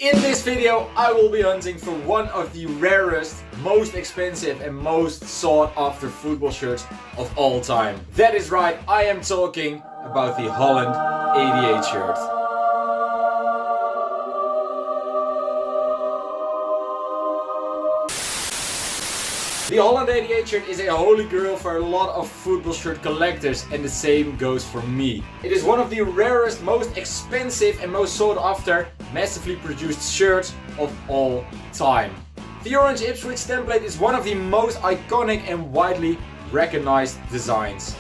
In this video, I will be hunting for one of the rarest, most expensive and most sought after football shirts of all time. That is right, I am talking about the Holland 88 shirt. The Holland 88 shirt is a holy grail for a lot of football shirt collectors, and the same goes for me. It is one of the rarest, most expensive and most sought after, massively produced shirts of all time. The orange Ipswich template is one of the most iconic and widely recognized designs.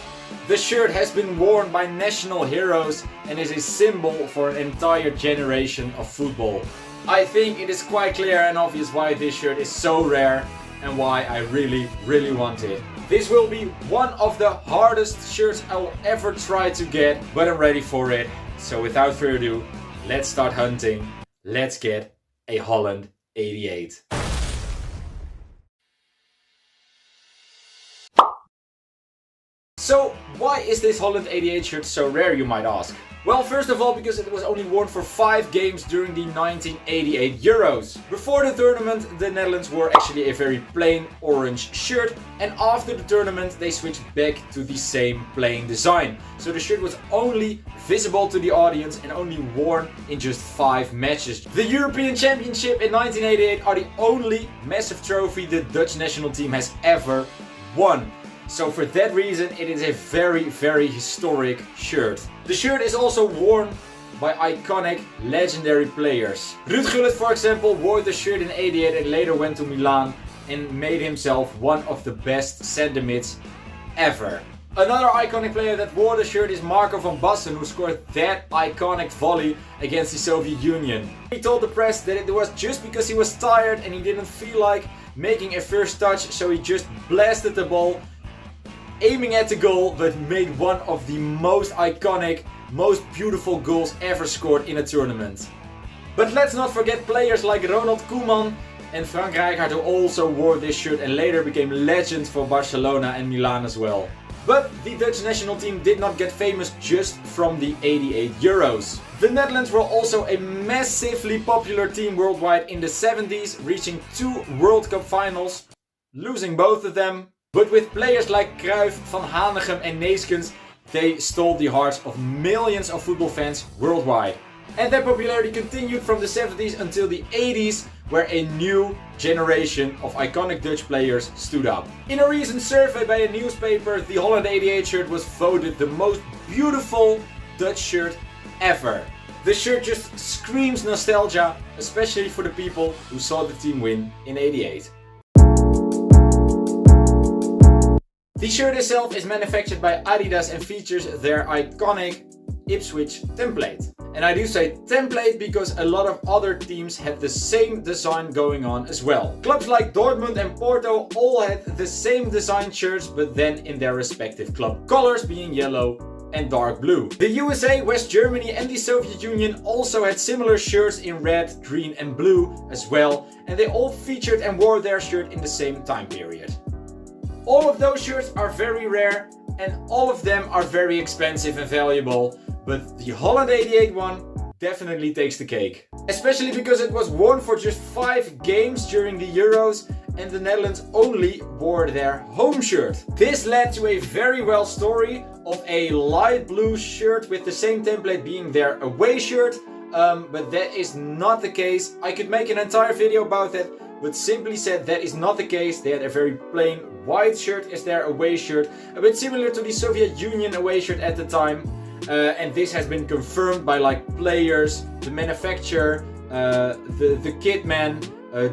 The shirt has been worn by national heroes and is a symbol for an entire generation of football. I think it is quite clear and obvious why this shirt is so rare and why I really want it. This will be one of the hardest shirts I will ever try to get, but I'm ready for it. So without further ado, let's start hunting. Let's get a Holland 88. So why is this Holland 88 shirt so rare, you might ask? Well, first of all, because it was only worn for 5 games during the 1988 Euros. Before the tournament, the Netherlands wore actually a very plain orange shirt, and after the tournament they switched back to the same plain design. So the shirt was only visible to the audience and only worn in just 5 matches. The European Championship in 1988 are the only massive trophy the Dutch national team has ever won. So for that reason, it is a very historic shirt. The shirt is also worn by iconic, legendary players. Ruud Gullit, for example, wore the shirt in '88 and later went to Milan and made himself one of the best centre mids ever. Another iconic player that wore the shirt is Marco van Basten, who scored that iconic volley against the Soviet Union. He told the press that it was just because he was tired and he didn't feel like making a first touch, so he just blasted the ball, aiming at the goal, but made one of the most iconic, most beautiful goals ever scored in a tournament. But let's not forget players like Ronald Koeman and Frank Rijkaard, who also wore this shirt and later became legends for Barcelona and Milan as well. But the Dutch national team did not get famous just from the '88 Euros. The Netherlands were also a massively popular team worldwide in the 70s, reaching 2 World Cup finals, losing both of them. But with players like Cruyff, Van Hanegem and Neeskens, they stole the hearts of millions of football fans worldwide. And their popularity continued from the 70s until the 80s, where a new generation of iconic Dutch players stood up. In a recent survey by a newspaper, the Holland 88 shirt was voted the most beautiful Dutch shirt ever. The shirt just screams nostalgia, especially for the people who saw the team win in '88. The shirt itself is manufactured by Adidas and features their iconic Ipswich template. And I do say template because a lot of other teams had the same design going on as well. Clubs like Dortmund and Porto all had the same design shirts, but then in their respective club colors, being yellow and dark blue. The USA, West Germany and the Soviet Union also had similar shirts in red, green and blue as well, and they all featured and wore their shirt in the same time period. All of those shirts are very rare and all of them are very expensive and valuable, but the Holland 88 one definitely takes the cake. Especially because it was worn for just 5 games during the Euros and the Netherlands only wore their home shirt. This led to a very well story of a light blue shirt with the same template being their away shirt, but that is not the case. I could make an entire video about that, but simply said that is not the case. They had a very plain white shirt as their away shirt, a bit similar to the Soviet Union away shirt at the time, and this has been confirmed by like players, the manufacturer, the kit man,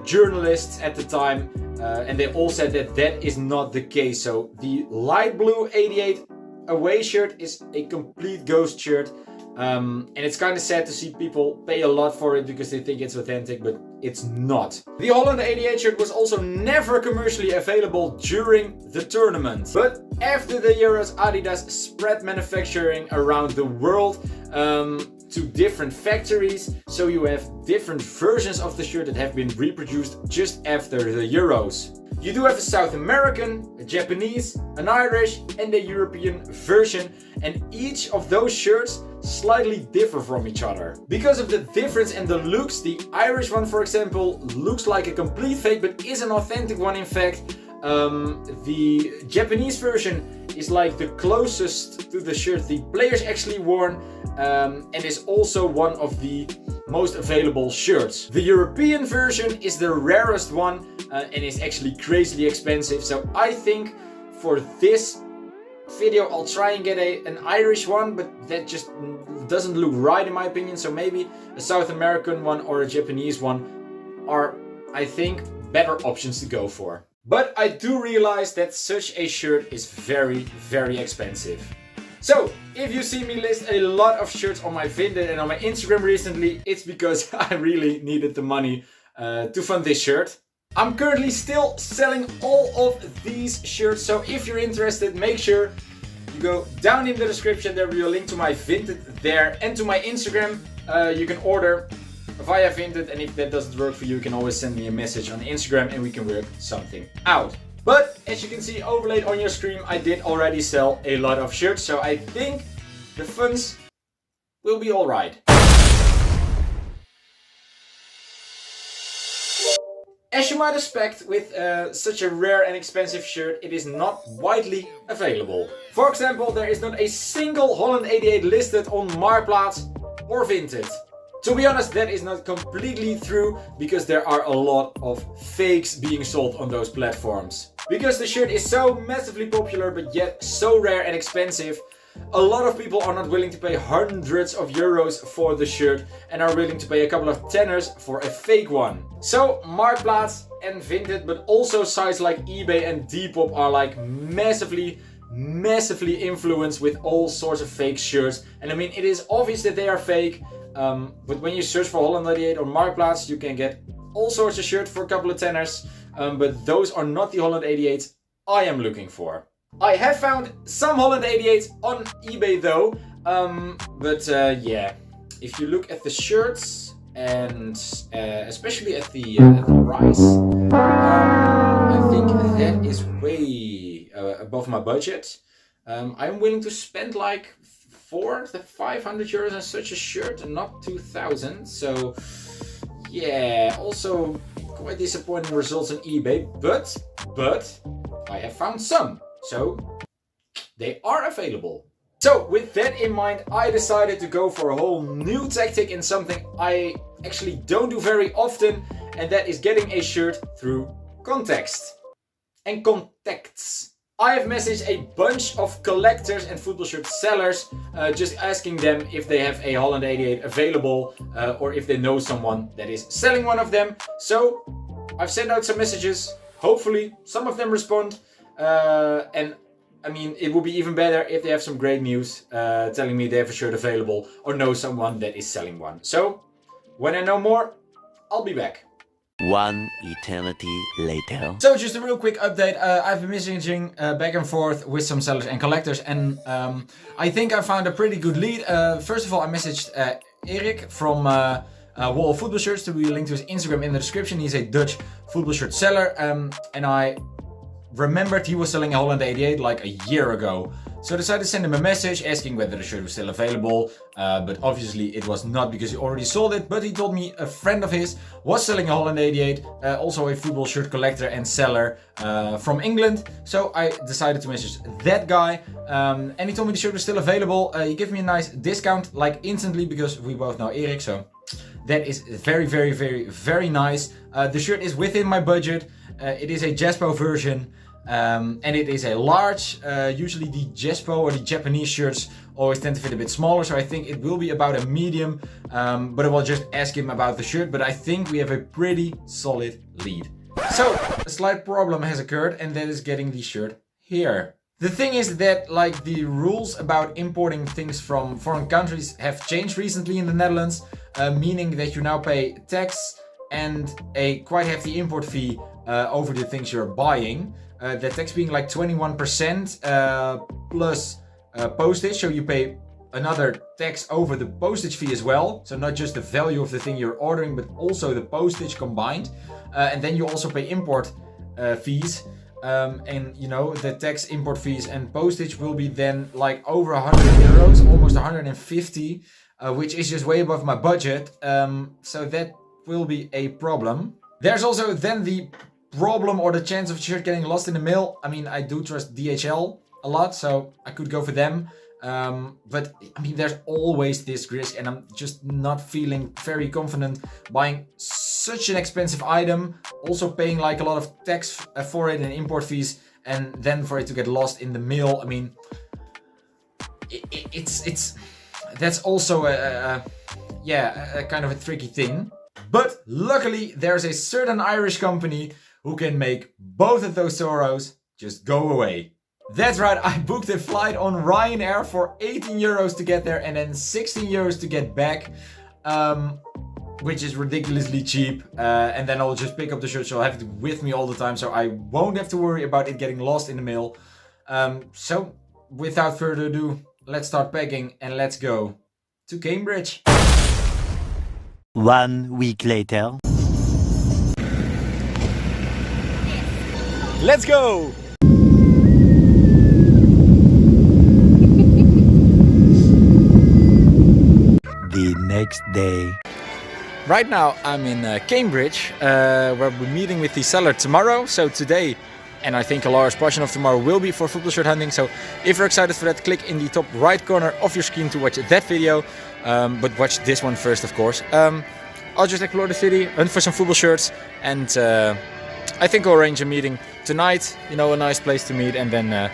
journalists at the time, and they all said that that is not the case. So the light blue 88 away shirt is a complete ghost shirt. And it's kind of sad to see people pay a lot for it because they think it's authentic, but it's not. The Holland 88 shirt was also never commercially available during the tournament. But after the Euros, Adidas spread manufacturing around the world to different factories. So you have different versions of the shirt that have been reproduced just after the Euros. You do have a South American, a Japanese, an Irish and a European version, and each of those shirts slightly differ from each other. Because of the difference in the looks, the Irish one, for example, looks like a complete fake but is an authentic one in fact. The Japanese version is like the closest to the shirt the players actually worn, and is also one of the most available shirts. The European version is the rarest one and is actually crazily expensive. So I think for this video I'll try and get an Irish one, but that just doesn't look right in my opinion. So maybe a South American one or a Japanese one are, I think, better options to go for. But I do realize that such a shirt is very, very expensive. So, if you see me list a lot of shirts on my Vinted and on my Instagram recently, it's because I really needed the money to fund this shirt. I'm currently still selling all of these shirts, so if you're interested, make sure you go down in the description. There will be a link to my Vinted there and to my Instagram. You can order via Vinted, and if that doesn't work for you, you can always send me a message on Instagram and we can work something out. But as you can see overlaid on your screen, I did already sell a lot of shirts, so I think the funds will be alright. As you might expect, with such a rare and expensive shirt, it is not widely available. For example, there is not a single Holland 88 listed on Marktplaats or Vinted. To be honest, that is not completely true, because there are a lot of fakes being sold on those platforms. Because the shirt is so massively popular but yet so rare and expensive, a lot of people are not willing to pay hundreds of euros for the shirt and are willing to pay a couple of tenners for a fake one. So Marktplaats and Vinted, but also sites like eBay and Depop are like massively influenced with all sorts of fake shirts. And I mean, it is obvious that they are fake. But when you search for Holland 88 on Marktplaats, you can get all sorts of shirts for a couple of tenners. But those are not the Holland 88s I am looking for. I have found some Holland 88s on eBay though. Yeah, if you look at the shirts and especially at the price, I think that is way above my budget. I'm willing to spend like 400 to 500 euros on such a shirt and not 2,000. So yeah, also quite disappointing results on eBay, but I have found some, so they are available. So with that in mind, I decided to go for a whole new tactic in something I actually don't do very often, and that is getting a shirt through context and contacts. I have messaged a bunch of collectors and football shirt sellers, just asking them if they have a Holland 88 available, or if they know someone that is selling one of them. So I've sent out some messages. Hopefully some of them respond, and I mean, it would be even better if they have some great news telling me they have a shirt available or know someone that is selling one. So when I know more, I'll be back. One eternity later. So just a real quick update. I've been messaging back and forth with some sellers and collectors, and I think I found a pretty good lead. First of all, I messaged Erik from Wall of Football Shirts. To be linked to his Instagram in the description. He's a Dutch football shirt seller, and I remembered he was selling a Holland 88 like a year ago. So I decided to send him a message asking whether the shirt was still available, but obviously it was not because he already sold it. But he told me a friend of his was selling a Holland 88, also a football shirt collector and seller from England. So I decided to message that guy, and he told me the shirt was still available. He gave me a nice discount like instantly, because we both know Erik, so that is very nice. The shirt is within my budget. It is a Jespo version. And it is a large. Usually the Jespo or the Japanese shirts always tend to fit a bit smaller, so I think it will be about a medium, but I will just ask him about the shirt. But I think we have a pretty solid lead. So a slight problem has occurred, and that is getting the shirt here. The thing is that like the rules about importing things from foreign countries have changed recently in the Netherlands, meaning that you now pay tax and a quite hefty import fee over the things you're buying. The tax being like 21% plus postage, so you pay another tax over the postage fee as well. So not just the value of the thing you're ordering, but also the postage combined. And then you also pay import fees. and you know, the tax, import fees and postage will be then like over 100 euros, almost 150, which is just way above my budget. So that will be a problem. There's also then the problem or the chance of the shirt getting lost in the mail. I mean, I do trust DHL a lot, so I could go for them. But I mean, there's always this risk, and I'm just not feeling very confident buying such an expensive item, also paying like a lot of tax for it and import fees, and then for it to get lost in the mail. I mean, it's that's also a kind of a tricky thing. But luckily, there's a certain Irish company who can make both of those sorrows just go away. That's right, I booked a flight on Ryanair for 18 euros to get there and then 16 euros to get back, which is ridiculously cheap. And then I'll just pick up the shirt, so I'll have it with me all the time, so I won't have to worry about it getting lost in the mail. So without further ado, let's start packing and let's go to Cambridge. 1 week later. Let's go! The next day. Right now I'm in Cambridge, where we're meeting with the seller tomorrow. So today, and I think a large portion of tomorrow, will be for football shirt hunting. So if you're excited for that, click in the top right corner of your screen to watch that video. But watch this one first, of course. I'll just explore the city, hunt for some football shirts, and I think I'll arrange a meeting tonight. You know, a nice place to meet, and then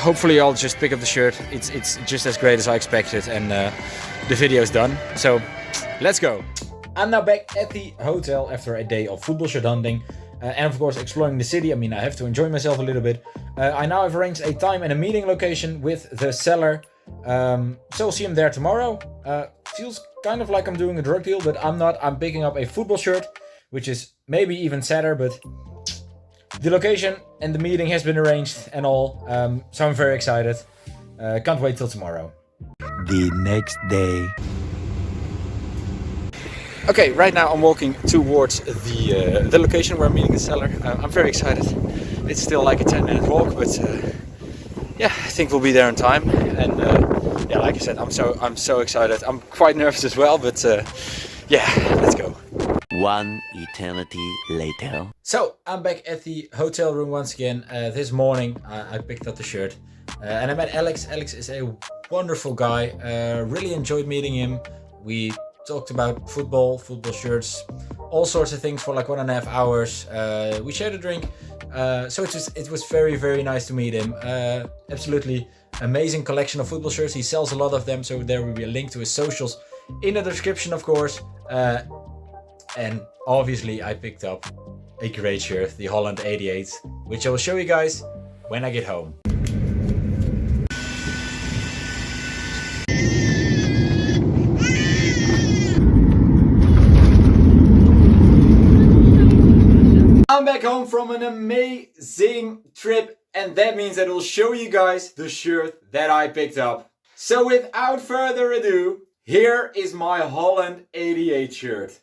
hopefully I'll just pick up the shirt. It's just as great as I expected, and the video's done. So let's go. I'm now back at the hotel after a day of football shirt hunting. And of course exploring the city. I mean, I have to enjoy myself a little bit. I now have arranged a time and a meeting location with the seller. So I'll see him there tomorrow. Feels kind of like I'm doing a drug deal, but I'm not. I'm picking up a football shirt, which is maybe even sadder, but the location and the meeting has been arranged and all. So I'm very excited. Can't wait till tomorrow. The next day. Okay, right now I'm walking towards the location where I'm meeting the seller. I'm very excited. It's still like a 10-minute walk, but yeah, I think we'll be there in time. And yeah, like I said, I'm so excited. I'm quite nervous as well, but yeah, let's go. 1 eternity later. So I'm back at the hotel room once again. This morning I picked up the shirt, and I met Alex. Alex is a wonderful guy. Really enjoyed meeting him. We talked about football shirts, all sorts of things for like 1.5 hours. We shared a drink, so it was very, very nice to meet him. Absolutely amazing collection of football shirts. He sells a lot of them, so there will be a link to his socials in the description, of course. And obviously I picked up a great shirt, the Holland 88, which I will show you guys when I get home. I'm back home from an amazing trip, and that means that I'll show you guys the shirt that I picked up. So without further ado, here is my Holland 88 shirt.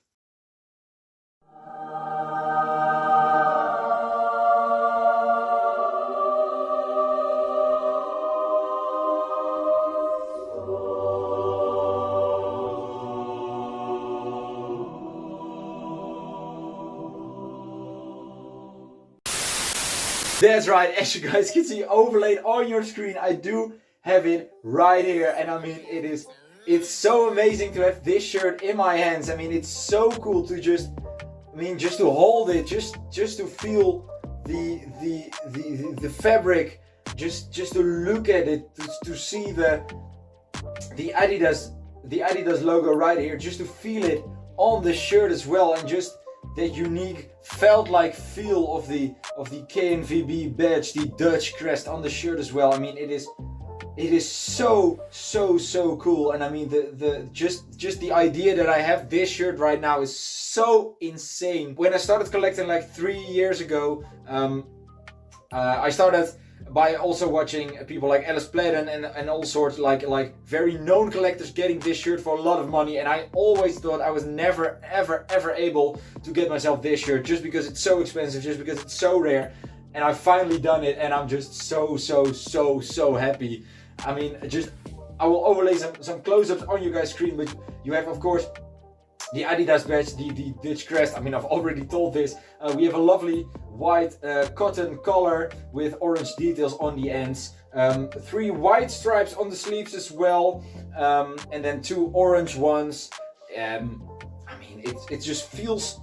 That's right, as you guys can see overlaid on your screen, I do have it right here. And I mean, it's so amazing to have this shirt in my hands. I mean, it's so cool to just to hold it, just to feel the fabric, just to look at it, to see the Adidas logo right here, just to feel it on the shirt as well, and just that unique felt-like feel of the KNVB badge, the Dutch crest on the shirt as well. I mean, it is so cool. And I mean, just the idea that I have this shirt right now is so insane. When I started collecting like 3 years ago, I started by also watching people like Alice Platten and all sorts like very known collectors getting this shirt for a lot of money, and I always thought I was never ever able to get myself this shirt just because it's so expensive, just because it's so rare. and I've finally done it, and I'm just so happy. I mean, I will overlay some close-ups on you guys' screen, but you have, of course, the Adidas badge, the Dutch crest. I mean, I've already told this. We have a lovely white cotton collar with orange details on the ends. 3 white stripes on the sleeves as well, and then 2 orange ones. I mean, it just feels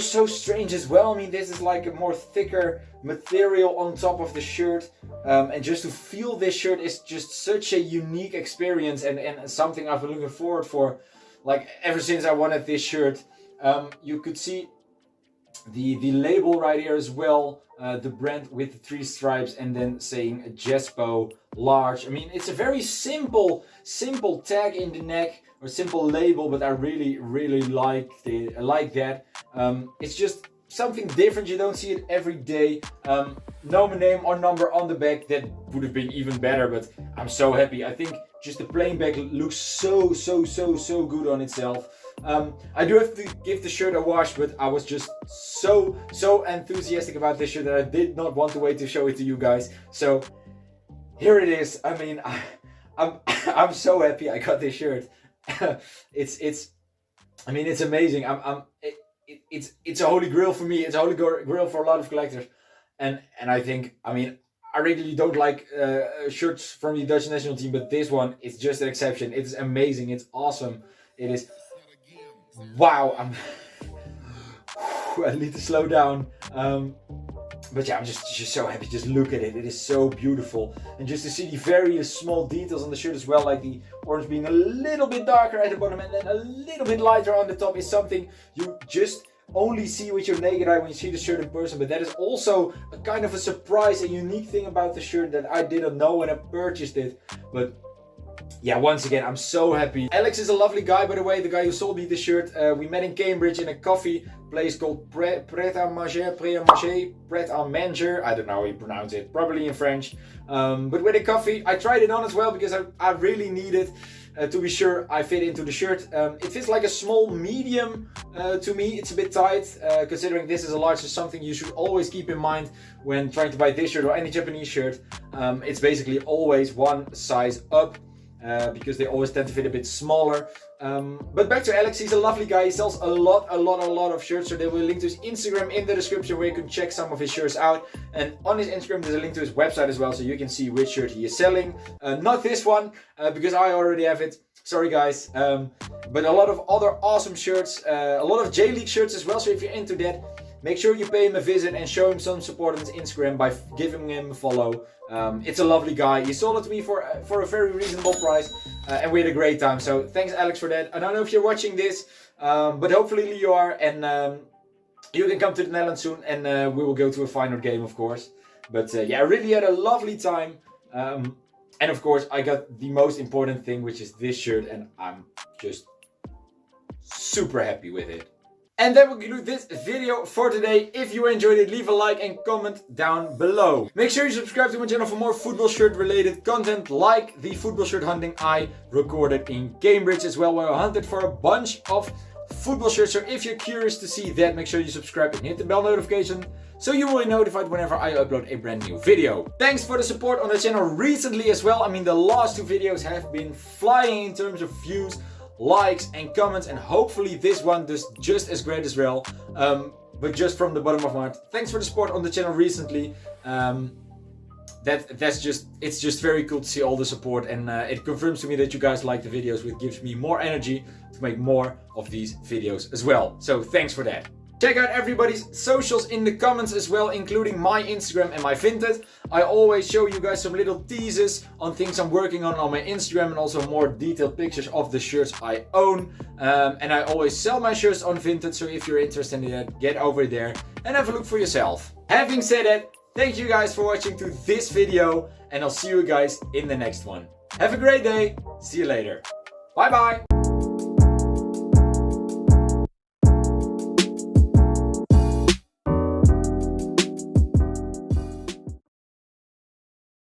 so strange as well. I mean, this is like a more thicker material on top of the shirt, and just to feel this shirt is just such a unique experience, and something I've been looking forward for, like, ever since I wanted this shirt. You could see the label right here as well, the brand with the 3 stripes, and then saying Jespo large. I mean, it's a very simple tag in the neck, or simple label, but I really like that. It's just something different. You don't see it every day. No name or number on the back. That would have been even better, but I'm so happy. I think just the plain back looks so good on itself. I do have to give the shirt a wash, but I was just so enthusiastic about this shirt that I did not want to wait to show it to you guys. So here it is. I mean, I'm so happy I got this shirt. I mean, it's amazing. It's a holy grail for me. It's a holy grail for a lot of collectors, and I think, I mean, I really don't like shirts from the Dutch national team, but this one is just an exception. It's amazing. It's awesome. It is. Wow. I need to slow down. But yeah, I'm just so happy. Just look at it. It is so beautiful. And just to see the various small details on the shirt as well, like the orange being a little bit darker at the bottom and then a little bit lighter on the top, is something you just only see with your naked eye when you see the shirt in person. But that is also a kind of a surprise, a unique thing about the shirt that I didn't know when I purchased it. But yeah, once again, I'm so happy. Alex is a lovely guy, by the way, the guy who sold me the shirt. We met in Cambridge in a coffee place called Pret à Manger. I don't know how you pronounce it, probably in French. But with a coffee, I tried it on as well because I really needed to be sure I fit into the shirt. It fits like a small medium to me. It's a bit tight, considering this is a large. Is something you should always keep in mind when trying to buy this shirt or any Japanese shirt. It's basically always one size up. Because they always tend to fit a bit smaller. But back to Alex, he's a lovely guy. He sells a lot of shirts. So there will be a link to his Instagram in the description where you can check some of his shirts out. And on his Instagram there's a link to his website as well, so you can see which shirt he is selling. Not this one, because I already have it. Sorry guys. But a lot of other awesome shirts. A lot of J-League shirts as well, so if you're into that, make sure you pay him a visit and show him some support on his Instagram by giving him a follow. It's a lovely guy. He sold it to me for a very reasonable price, and we had a great time. So thanks, Alex, for that. I don't know if you're watching this, but hopefully you are, and you can come to the Netherlands soon, and we will go to a final game, of course. But yeah, I really had a lovely time, and of course I got the most important thing, which is this shirt, and I'm just super happy with it. And that will conclude this video for today. If you enjoyed it, leave a like and comment down below. Make sure you subscribe to my channel for more football shirt related content, like the football shirt hunting I recorded in Cambridge as well, where I hunted for a bunch of football shirts. So if you're curious to see that, make sure you subscribe and hit the bell notification so you will be notified whenever I upload a brand new video. Thanks for the support on the channel recently as well. I mean, the last 2 videos have been flying in terms of views, likes and comments, and hopefully this one does just as great as well. But just from the bottom of my heart, thanks for the support on the channel recently. It's just very cool to see all the support, and it confirms to me that you guys like the videos, which gives me more energy to make more of these videos as well. So thanks for that. Check out everybody's socials in the comments as well, including my Instagram and my Vinted. I always show you guys some little teases on things I'm working on my Instagram, and also more detailed pictures of the shirts I own. And I always sell my shirts on Vinted, so if you're interested in that, get over there and have a look for yourself. Having said that, thank you guys for watching to this video, and I'll see you guys in the next one. Have a great day. See you later. Bye bye.